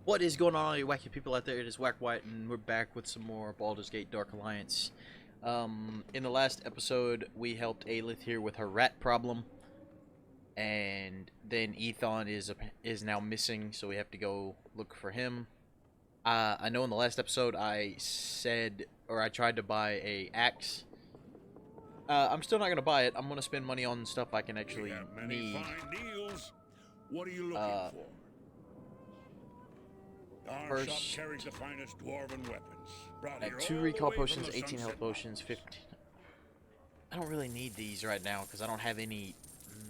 What is going on, all you wacky people out there? It is WhackWyatt, and we're back with some more Baldur's Gate Dark Alliance. In the last episode, we helped Aelith here with her rat problem, and then Ethon is now missing, so we have to go look for him. I know in the last episode I said, or I tried to buy a axe. I'm still not gonna buy it. I'm gonna spend money on stuff I can actually need. Fine deals. What are you looking for? Our First, shop carries the finest dwarven weapons. Brought here 2 all recall the way from potions, the 18 health Sunset potions, 15. I don't really need these right now because I don't have any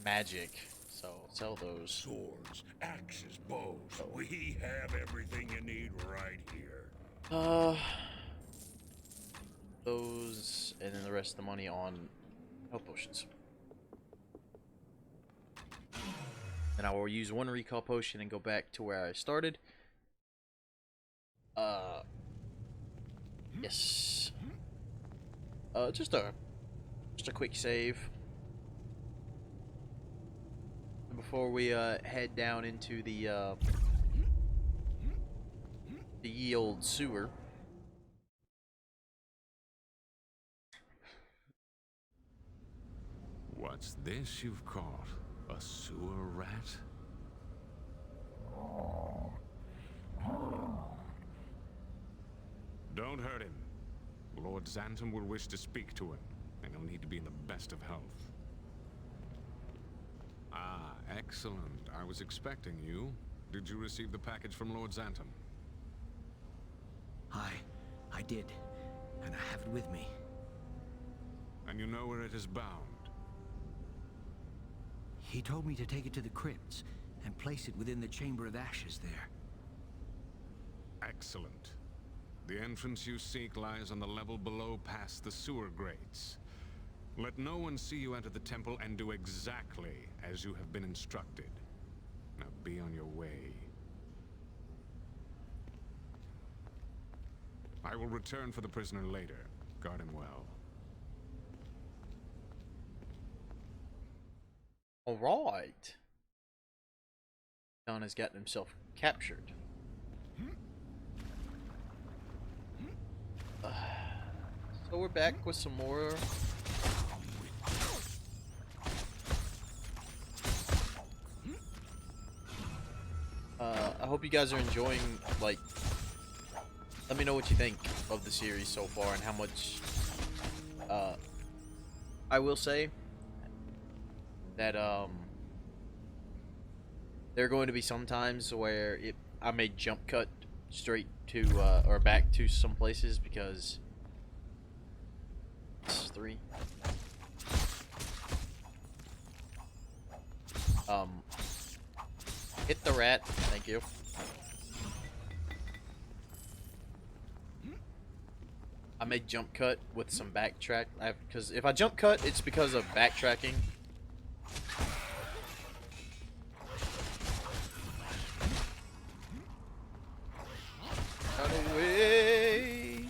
magic, so I'll sell those. Swords, axes, bows. We have everything you need right here. Those, and then the rest of the money on health potions. And I will use 1 recall potion and go back to where I started. Yes. Just a quick save before we head down into the ye old sewer. What's this you've caught? A sewer rat? Don't hurt him. Lord Xantum will wish to speak to him, and he'll need to be in the best of health. Ah, excellent. I was expecting you. Did you receive the package from Lord Xantum? I did, and I have it with me. And you know where it is bound? He told me to take it to the crypts and place it within the Chamber of Ashes there. Excellent. The entrance you seek lies on the level below past the sewer grates. Let no one see you enter the temple and do exactly as you have been instructed. Now be on your way. I will return for the prisoner later. Guard him well. Alright. Don has gotten himself captured. So we're back with some more. I hope you guys are enjoying, like, let me know what you think of the series so far and how much, I will say that, there are going to be some times where I may jump cut straight to, or back to some places because it's 3. Hit the rat, thank you. I may jump cut with some backtrack, because if I jump cut, it's because of backtracking. Run away!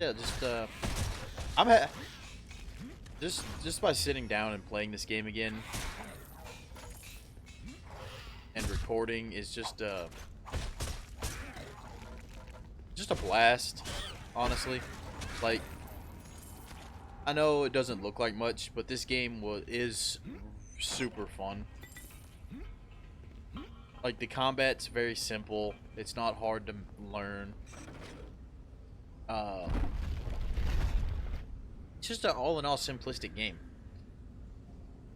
Yeah, just by sitting down and playing this game again and recording is just a blast, honestly. Like, I know it doesn't look like much, but this game is super fun. Like, the combat's very simple. It's not hard to learn. It's just an all-in-all simplistic game.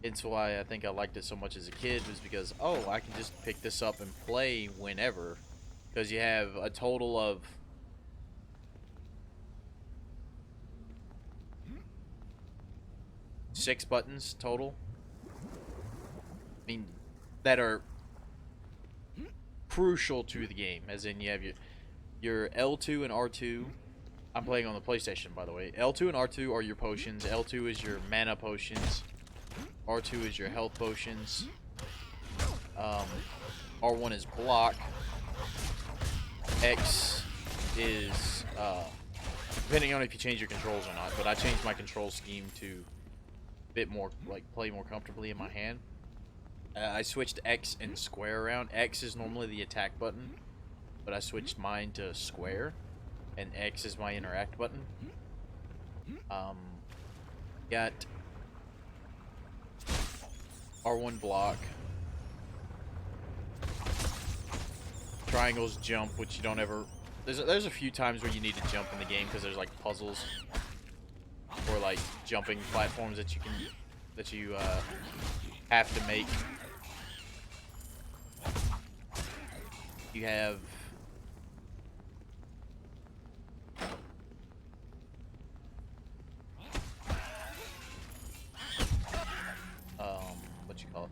It's why I think I liked it so much as a kid, was because, oh, I can just pick this up and play whenever. Because you have a total of 6 buttons total. I mean, that are crucial to the game, as in you have your L2 and R2. I'm playing on the PlayStation, by the way. L2 and R2 are your potions. L2 is your mana potions. R2 is your health potions. R1 is block. X is, depending on if you change your controls or not, but I changed my control scheme to a bit more, like, play more comfortably in my hand. I switched X and square around. X is normally the attack button, but I switched mine to square, and X is my interact button. Got R1 block. Triangles jump, which you don't ever... There's a few times where you need to jump in the game because there's like puzzles or like jumping platforms that you have to make. You have what you call it?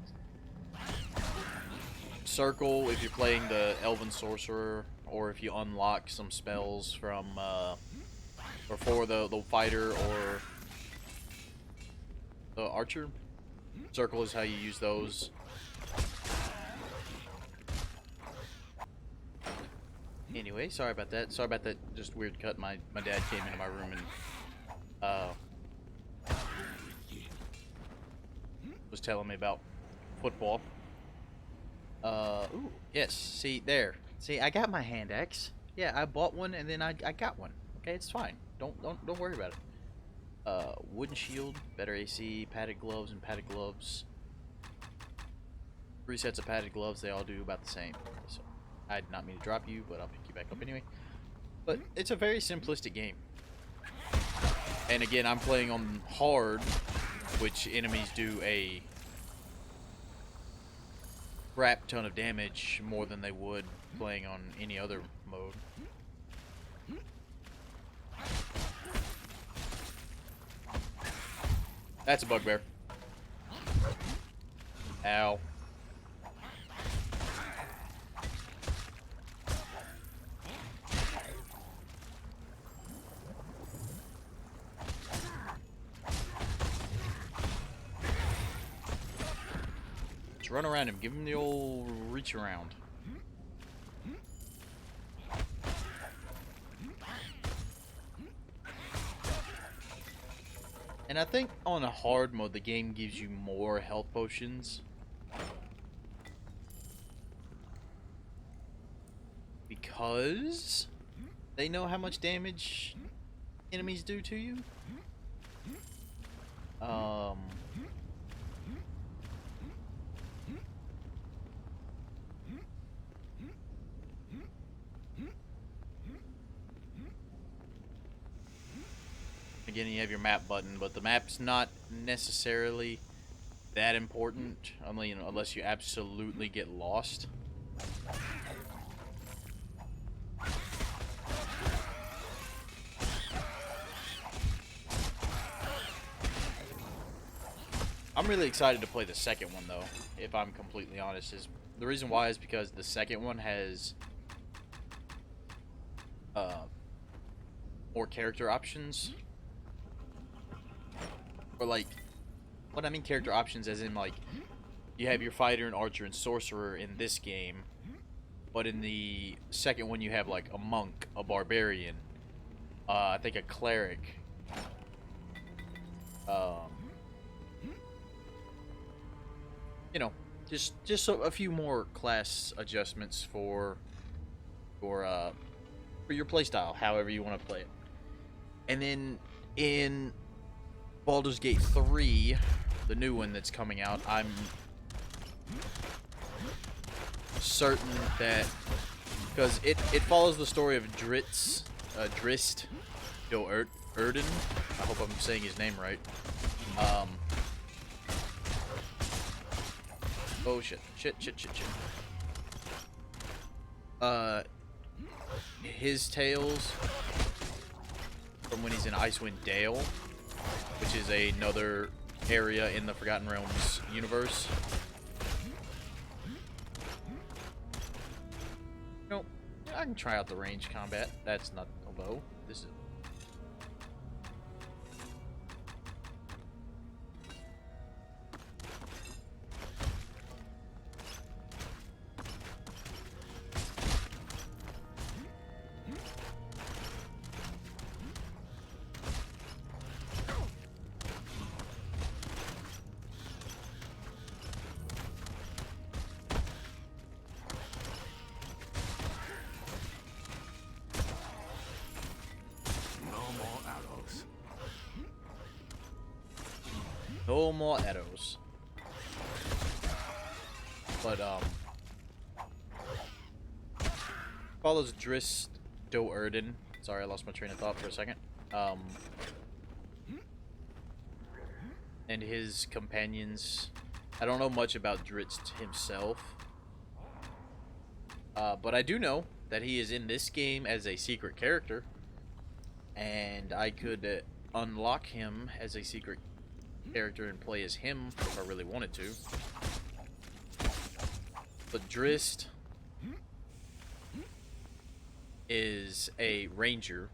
Circle if you're playing the Elven Sorcerer, or if you unlock some spells from or for the fighter or the archer. Circle is how you use those. Anyway, sorry about that. Sorry about that just weird cut. My dad came into my room and was telling me about football. Ooh, yes. See there. See, I got my hand axe. Yeah, I bought one and then I got one. Okay, it's fine. Don't worry about it. Wooden shield, better AC, padded gloves and padded gloves. 3 sets of padded gloves. They all do about the same. So I did not mean to drop you, but I'll pick you back up anyway. But it's a very simplistic game. And again, I'm playing on hard, which enemies do a crap ton of damage more than they would playing on any other mode. That's a bugbear. Ow. Just run around him. Give him the old reach around. And I think on a hard mode, the game gives you more health potions. Because they know how much damage enemies do to you. Again, you have your map button, but the map's not necessarily that important, unless you absolutely get lost. I'm really excited to play the second one, though, if I'm completely honest. The reason why is because the second one has more character options. Or like, what I mean character options as in like, you have your fighter and archer and sorcerer in this game, but in the second one you have like a monk, a barbarian, I think a cleric, you know, just a few more class adjustments for your playstyle, however you want to play it. And then in Baldur's Gate 3, the new one that's coming out, I'm certain that, because it follows the story of Drist Do'Urden. I hope I'm saying his name right. Oh shit. His tales from when he's in Icewind Dale, which is another area in the Forgotten Realms universe. Nope. I can try out the range combat. That's not a bow. This is... no more arrows. But, follows Drizzt Do'Urden. Sorry, I lost my train of thought for a second. And his companions. I don't know much about Drizzt himself. But I do know that he is in this game as a secret character. And I could unlock him as a secret character and play as him if I really wanted to. But Drizzt is a ranger,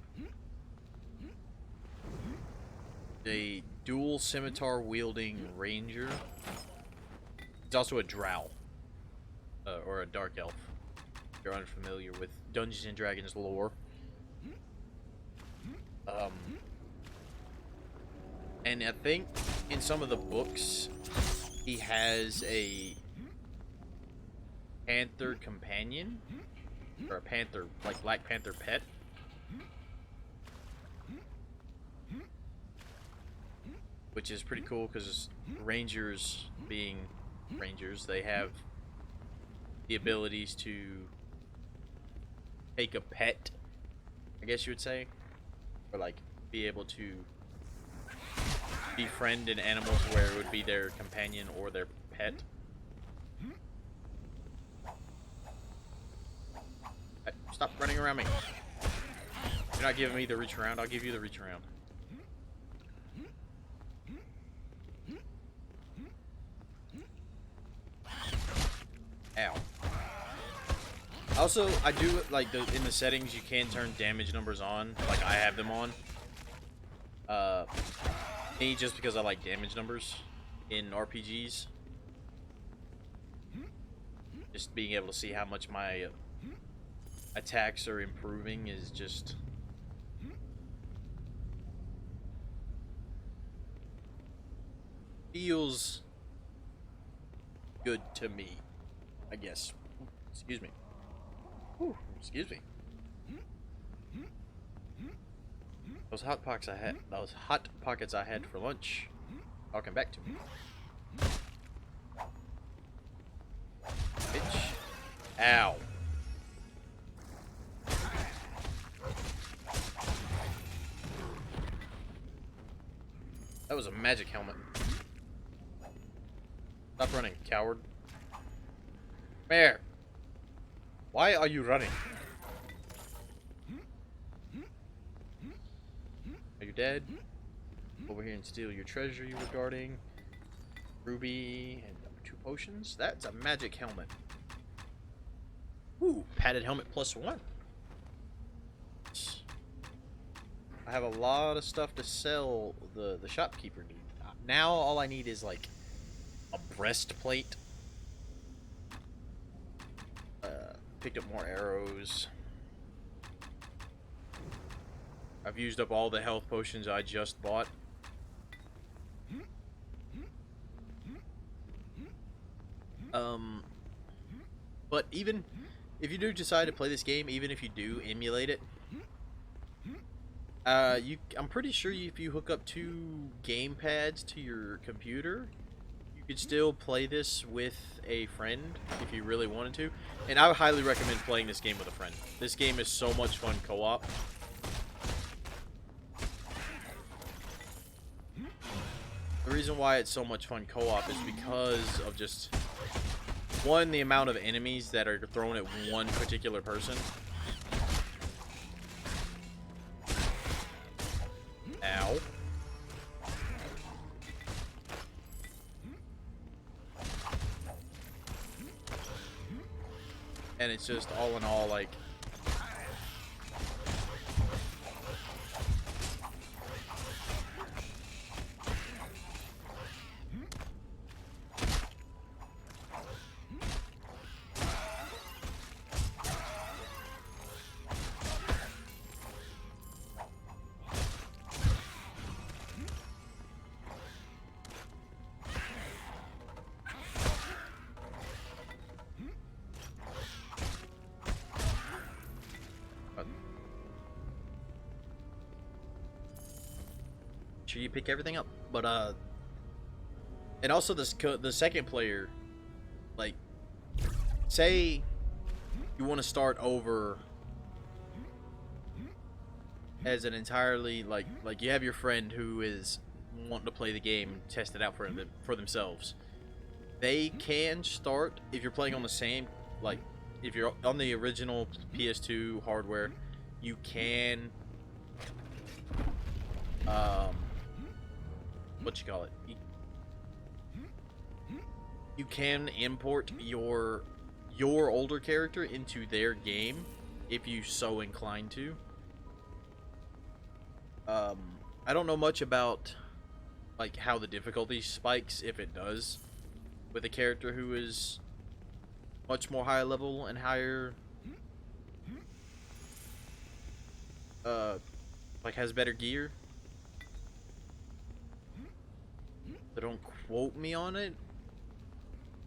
a dual scimitar wielding ranger. He's also a drow, or a dark elf. If you're unfamiliar with Dungeons and Dragons lore. And I think in some of the books he has a panther companion, or a panther, like Black Panther pet. Which is pretty cool because rangers, being rangers, they have the abilities to take a pet, I guess you would say, or like be able to befriend an animal to where it would be their companion or their pet. Hey, stop running around me. You're not giving me the reach around, I'll give you the reach around. Ow. Also, I do like in the settings you can turn damage numbers on, like I have them on. Me, just because I like damage numbers in RPGs. Just being able to see how much my attacks are improving is just feels good to me, I guess. Excuse me. Ooh, excuse me. Those hot pockets I had for lunch, talking back to me. Bitch. Ow. That was a magic helmet. Stop running, coward. Bear. Why are you running? Are you dead? Over here and steal your treasure you were guarding. Ruby and 2 potions. That's a magic helmet. Ooh, padded helmet +1. I have a lot of stuff to sell the shopkeeper need. Now all I need is like a breastplate. Picked up more arrows. I've used up all the health potions I just bought. But even if you do decide to play this game, even if you do emulate it, I'm pretty sure if you hook up 2 game pads to your computer, you could still play this with a friend if you really wanted to. And I would highly recommend playing this game with a friend. This game is so much fun co-op. The reason why it's so much fun co-op is because of just, one, the amount of enemies that are thrown at one particular person. Ow. And it's just all in all like sure you pick everything up. But And also the second player, like, say you want to start over as an entirely like you have your friend who is wanting to play the game, test it out for themselves. They can start if you're playing on the same, like if you're on the original PS2 hardware, you can what you call it? You can import your older character into their game if you so inclined to. I don't know much about like how the difficulty spikes, if it does, with a character who is much more high level and higher, like has better gear. So don't quote me on it,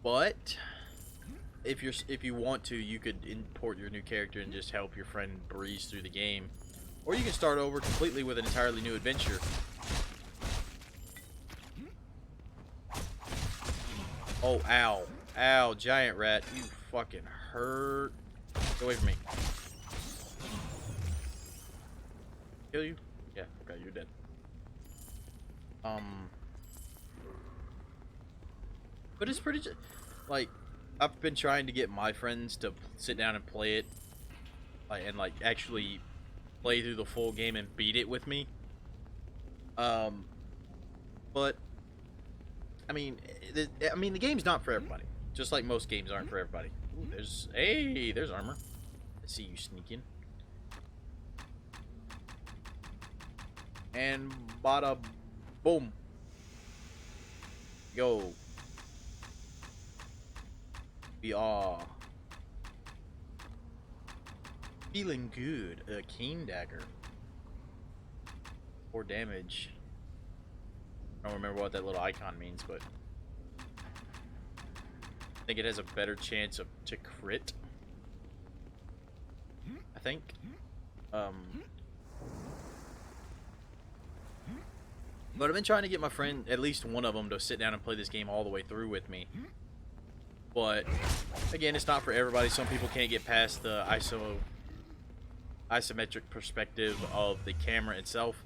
but if you want to, you could import your new character and just help your friend breeze through the game. Or you can start over completely with an entirely new adventure. Oh, ow. Ow, giant rat. You fucking hurt. Get away from me. Kill you? Yeah, okay, you're dead. But it's pretty... like, I've been trying to get my friends to sit down and play it. And, like, actually play through the full game and beat it with me. But I mean, the game's not for everybody. Just like most games aren't for everybody. Ooh, there's armor. I see you sneaking. And bada boom. Go. We are feeling good. A keen dagger. 4 damage. I don't remember what that little icon means, but I think it has a better chance to crit. I think. But I've been trying to get my friend, at least one of them, to sit down and play this game all the way through with me. But again, it's not for everybody. Some people can't get past the isometric perspective of the camera itself.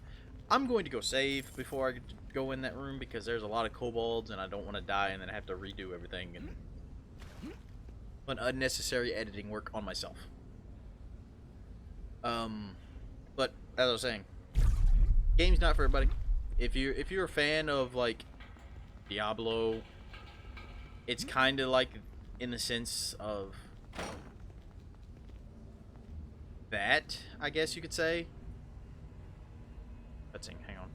I'm going to go save before I go in that room because there's a lot of kobolds and I don't want to die and then have to redo everything and put unnecessary editing work on myself. But as I was saying, game's not for everybody. If you're a fan of like Diablo, it's kind of like in the sense of that, I guess you could say. Let's see, hang on.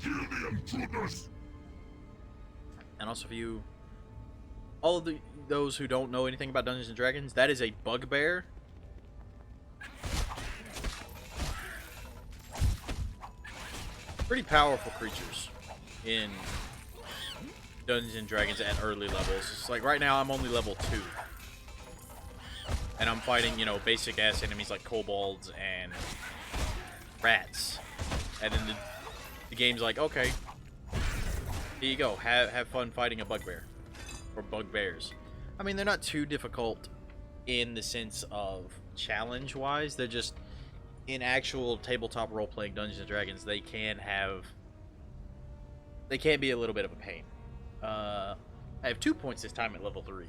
Kill the intruders. And also for you, all of those who don't know anything about Dungeons and Dragons, that is a bugbear. Pretty powerful creatures in Dungeons and Dragons at early levels. It's like right now I'm only level 2. And I'm fighting, you know, basic ass enemies like kobolds and rats. And then the game's like, okay, here you go. Have fun fighting a bugbear. Or bugbears. I mean, they're not too difficult in the sense of challenge-wise. They're just, in actual tabletop role-playing Dungeons and Dragons, they can be a little bit of a pain. I have 2 points this time at level 3.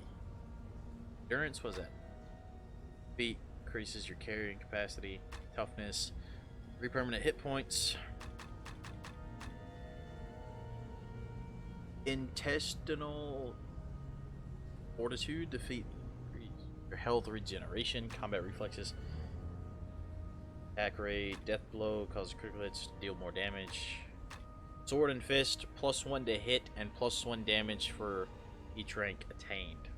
Endurance, what's that? Feet increases your carrying capacity. Toughness. 3 permanent hit points. Intestinal fortitude. Defeat your health regeneration. Combat reflexes. Attack rate. Death blow. Causes critical hits to deal more damage. Sword and fist. +1 to hit and +1 damage for each rank attained.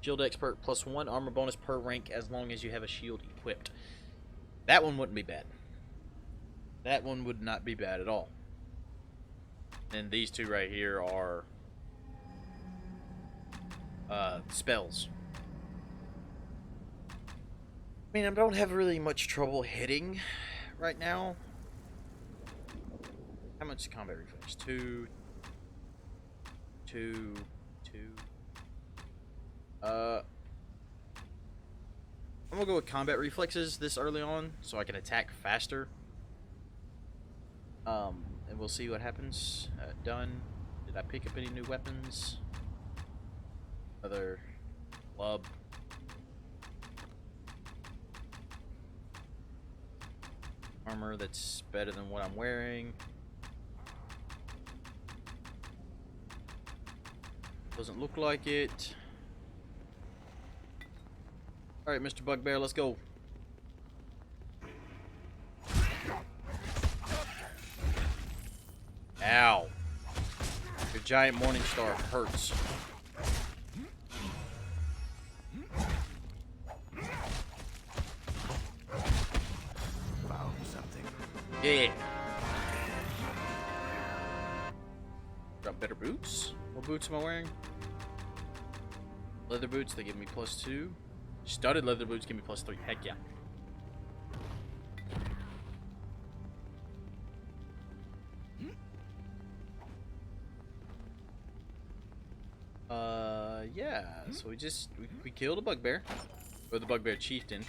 Shield expert. +1 armor bonus per rank as long as you have a shield equipped. That one wouldn't be bad. That one would not be bad at all. And these two right here are spells. I mean, I don't have really much trouble hitting right now. How much combat reflex? 2, 2, 2. I'm gonna go with combat reflexes this early on, so I can attack faster. And we'll see what happens. Done. Did I pick up any new weapons? Another club. Armor that's better than what I'm wearing. Doesn't look like it. Alright, Mr. Bugbear, let's go. Ow. Your giant morning star hurts. Found something. Yeah. Got better boots? What boots am I wearing? Leather boots, they give me +2. Studded leather boots give me +3. Heck yeah. Yeah. So we killed a bugbear, or the bugbear chieftain.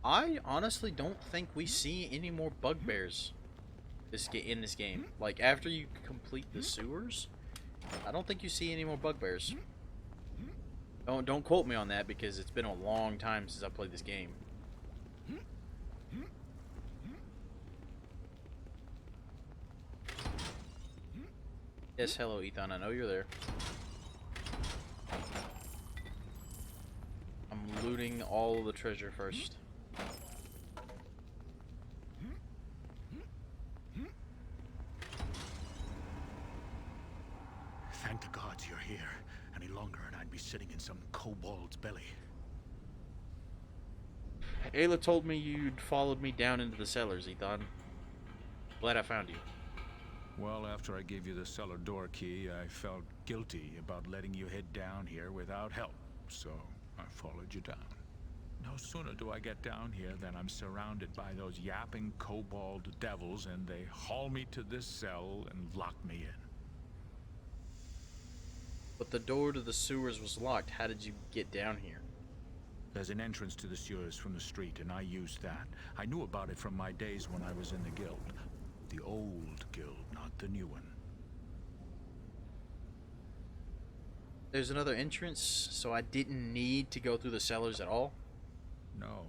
I honestly don't think we see any more bugbears in this game. Like after you complete the sewers, I don't think you see any more bugbears. Don't quote me on that because it's been a long time since I played this game. Yes, hello Ethan, I know you're there. I'm looting all of the treasure first. Thank the gods you're here. Any longer and I'd be sitting in some kobold's belly. Ayla told me you'd followed me down into the cellars, Ethan. Glad I found you. Well, after I gave you the cellar door key, I felt guilty about letting you head down here without help, so I followed you down. No sooner do I get down here than I'm surrounded by those yapping kobold devils, and they haul me to this cell and lock me in. But the door to the sewers was locked. How did you get down here? There's an entrance to the sewers from the street, and I used that. I knew about it from my days when I was in the guild. The old guild, not the new one. There's another entrance, so I didn't need to go through the cellars at all? No.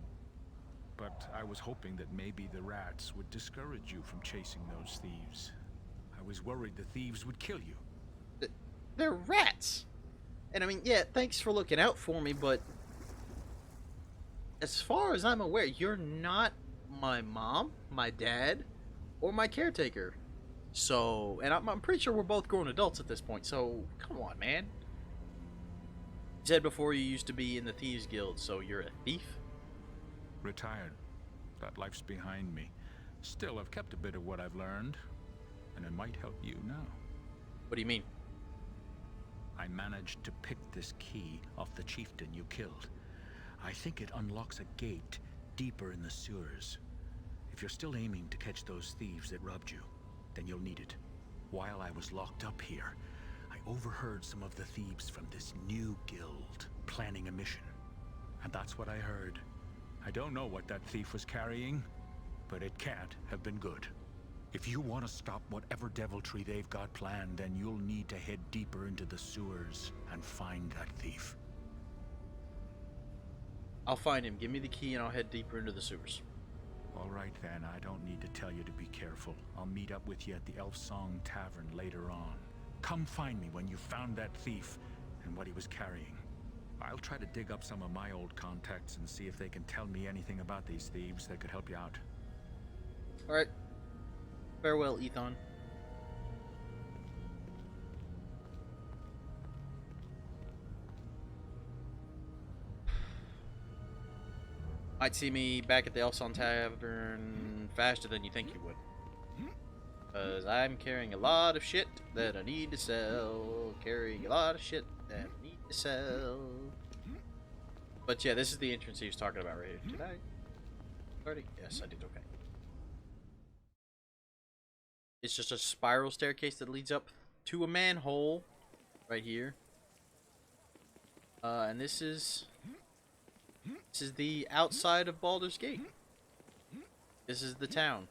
But I was hoping that maybe the rats would discourage you from chasing those thieves. I was worried the thieves would kill you. They're rats! And I mean, yeah, thanks for looking out for me, but as far as I'm aware, you're not my mom, my dad, or my caretaker. So, and I'm pretty sure we're both grown adults at this point, so come on, man. You said before you used to be in the Thieves Guild, so you're a thief? Retired. That life's behind me. Still, I've kept a bit of what I've learned, and it might help you now. What do you mean? I managed to pick this key off the chieftain you killed. I think it unlocks a gate deeper in the sewers. If you're still aiming to catch those thieves that robbed you, then you'll need it. While I was locked up here, I overheard some of the thieves from this new guild planning a mission. And that's what I heard. I don't know what that thief was carrying, but it can't have been good. If you want to stop whatever deviltry they've got planned, then you'll need to head deeper into the sewers and find that thief. I'll find him. Give me the key and I'll head deeper into the sewers. All right, then. I don't need to tell you to be careful. I'll meet up with you at the Elf Song Tavern later on. Come find me when you found that thief and what he was carrying. I'll try to dig up some of my old contacts and see if they can tell me anything about these thieves that could help you out. Alright. Farewell, Ethan. Might see me back at the Elson Tavern faster than you think you would. Because I'm carrying a lot of shit that I need to sell. Carrying a lot of shit that I need to sell. But yeah, this is the entrance he was talking about right here. Did I already? Yes, I did. Okay. It's just a spiral staircase that leads up to a manhole right here. And this is the outside of Baldur's Gate. This is the town.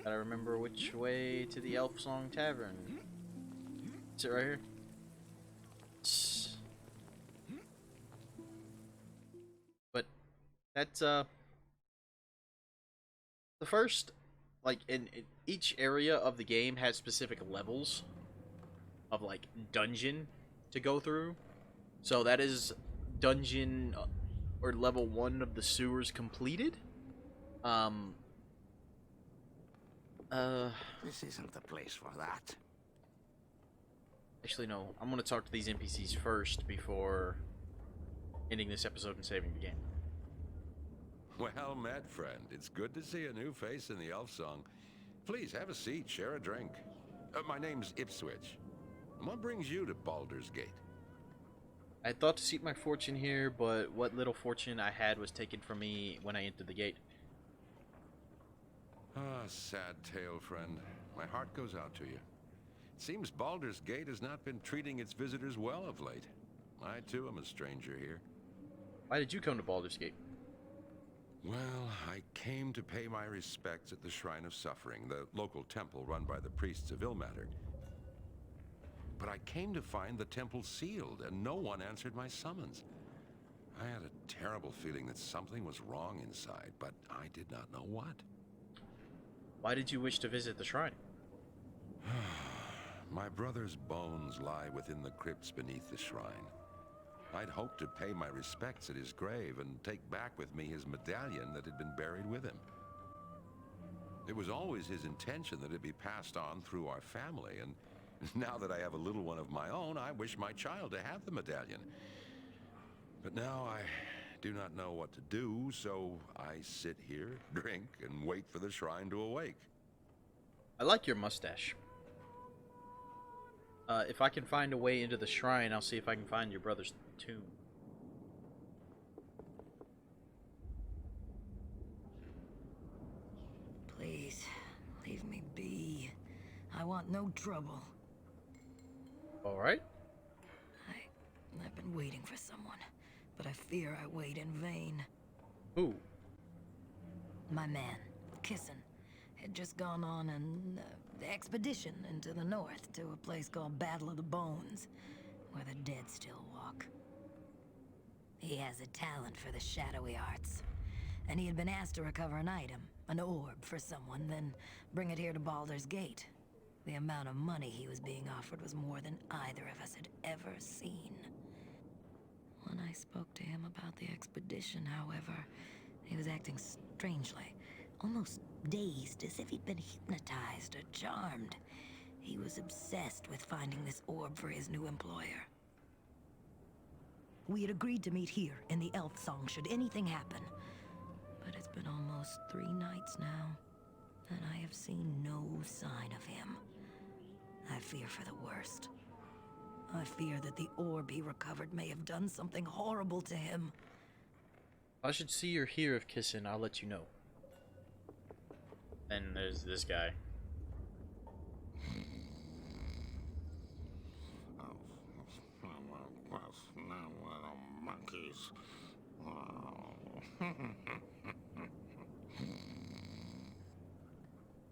Gotta remember which way to the Elf Song Tavern. Is it right here? But that's the first, like, in each area of the game has specific levels of like dungeon to go through. So that is dungeon or level 1 of the sewers completed. This isn't the place for that. Actually, no. I'm gonna talk to these NPCs first before ending this episode and saving the game. Well met, friend. It's good to see a new face in the Elf Song. Please have a seat, share a drink. My name's Ipswich. And what brings you to Baldur's Gate? I thought to seek my fortune here, but what little fortune I had was taken from me when I entered the gate. Ah, sad tale, friend. My heart goes out to you. It seems Baldur's Gate has not been treating its visitors well of late. I, too, am a stranger here. Why did you come to Baldur's Gate? Well, I came to pay my respects at the Shrine of Suffering, the local temple run by the priests of Ilmater. But I came to find the temple sealed, and no one answered my summons. I had a terrible feeling that something was wrong inside, but I did not know what. Why did you wish to visit the shrine? My brother's bones lie within the crypts beneath the shrine. I'd hoped to pay my respects at his grave and take back with me his medallion that had been buried with him. It was always his intention that it be passed on through our family, and now that I have a little one of my own, I wish my child to have the medallion. But now I do not know what to do, so I sit here, drink, and wait for the shrine to awake. I like your mustache. If I can find a way into the shrine, I'll see if I can find your brother's tomb. Please, leave me be. I want no trouble. Alright. I've been waiting for someone, but I fear I wait in vain. Who? My man, Kissin, had just gone on an expedition into the north to a place called Battle of the Bones, where the dead still walk. He has a talent for the shadowy arts, and he had been asked to recover an item, an orb for someone, then bring it here to Baldur's Gate. The amount of money he was being offered was more than either of us had ever seen. When I spoke to him about the expedition, however, he was acting strangely, almost dazed, as if he'd been hypnotized or charmed. He was obsessed with finding this orb for his new employer. We had agreed to meet here in the Elf Song should anything happen. But it's been almost 3 nights now, and I have seen no sign of him. I fear for the worst. I fear that the orb he recovered may have done something horrible to him. If I should see or hear of Kissin, I'll let you know. And there's this guy.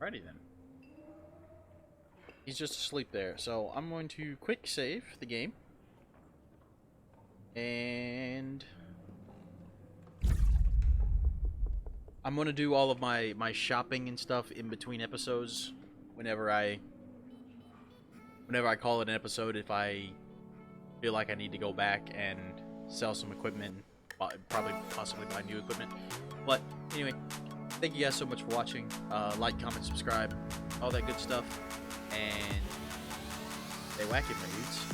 Alrighty then. He's just asleep there, so I'm going to quick save the game. And I'm going to do all of my shopping and stuff in between episodes whenever I call it an episode. If I feel like I need to go back and sell some equipment, possibly buy new equipment. But anyway, thank you guys so much for watching. Like, comment, subscribe, all that good stuff. And stay wacky, my dudes.